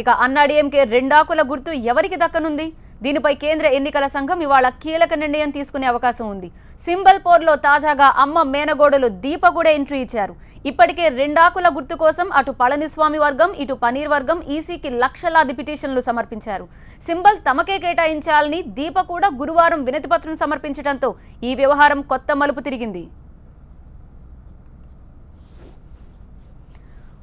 ఇక అన్నాడీఎంకే రెండాకుల గుర్తు ఎవరికి దక్కనుంది? దీనిపై కేంద్ర ఎన్నికల సంఘం ఇవాళ కీలక నిర్ణయం తీసుకునే అవకాశం ఉంది. సింబల్ పోర్లో తాజాగా అమ్మ మేనగోడలు దీప కూడా ఎంట్రీ ఇచ్చారు. ఇప్పటికే రెండాకుల గుర్తు కోసం అటు పళనిస్వామి వర్గం ఇటు పనీర్ వర్గం ఈసీకి లక్షలాది పిటిషన్లు సమర్పించారు. సింబల్ తమకే కేటాయించాలని దీప కూడా గురువారం వినతిపత్రం సమర్పించడంతో ఈ వ్యవహారం కొత్త మలుపు తిరిగింది.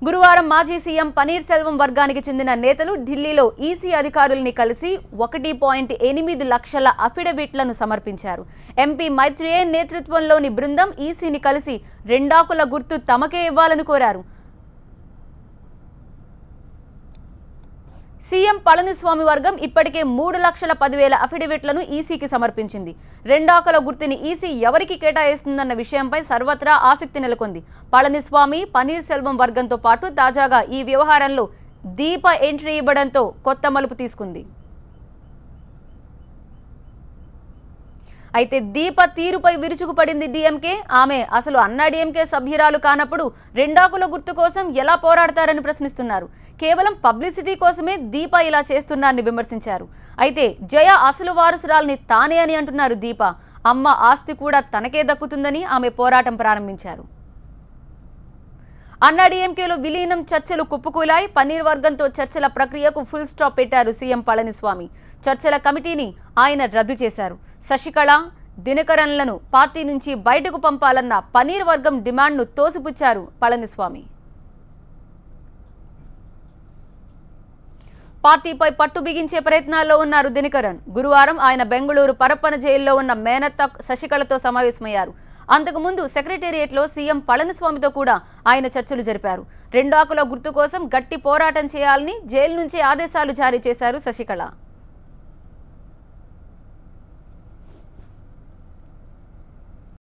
గురువారం మాజీ సీఎం పనీర్ సెల్వం వర్గానికి చెందిన నేతలు ఢిల్లీలో ఈసీ అధికారుల్ని కలిసి 1.8 లక్షల అఫిడవిట్లను సమర్పించారు. ఎంపీ మైత్రేయ నేతృత్వంలోని బృందం ఈసీని కలిసి రెండాకుల గుర్తు తమకే ఇవ్వాలని కోరారు. సీఎం పళనిస్వామి వర్గం ఇప్పటికే 3,10,000 అఫిడవిట్లను ఈసీకి సమర్పించింది. రెండాకుల గుర్తుని ఈసీ ఎవరికి కేటాయిస్తుందన్న విషయంపై సర్వత్రా ఆసక్తి నెలకొంది. పళనిస్వామి పనీర్ సెల్వం వర్గంతో పాటు తాజాగా ఈ వ్యవహారంలో దీప ఎంట్రీ ఇవ్వడంతో కొత్త మలుపు తీసుకుంది. అయితే దీప తీరుపై విరుచుకుపడింది డీఎంకే. ఆమె అసలు అన్నాడీఎంకే సభ్యురాలు కానప్పుడు రెండాకుల గుర్తు కోసం ఎలా పోరాడతారని ప్రశ్నిస్తున్నారు. కేవలం పబ్లిసిటీ కోసమే దీప ఇలా చేస్తున్నారని విమర్శించారు. అయితే జయ అసలు వారసురాల్ని తానే అని అంటున్నారు దీప. అమ్మ ఆస్తి కూడా తనకే దక్కుతుందని ఆమె పోరాటం ప్రారంభించారు. అన్నాడీఎంకేలో విలీనం చర్చలు కుప్పకూలాయి. పన్నీర్ వర్గంతో చర్చల ప్రక్రియకు ఫుల్ స్టాప్ పెట్టారు సీఎం పళనిస్వామి. చర్చల కమిటీని ఆయన రద్దు చేశారు. శశికళ, దినకరన్లను పార్టీ నుంచి బయటకు పంపాలన్న పన్నీర్ వర్గం డిమాండ్ను తోసిపుచ్చారు పళనిస్వామి. పార్టీపై పట్టు బిగించే ప్రయత్నాల్లో ఉన్నారు దినకరన్. గురువారం ఆయన బెంగళూరు పరప్పన జైల్లో ఉన్న మేనత్త శశికళతో సమావేశమయ్యారు. అంతకుముందు సెక్రటేరియట్లో సీఎం పళనిస్వామితో కూడా ఆయన చర్చలు జరిపారు. రెండాకుల గుర్తు కోసం గట్టి పోరాటం చేయాలని జైలు నుంచి ఆదేశాలు జారీ చేశారు శశికళ.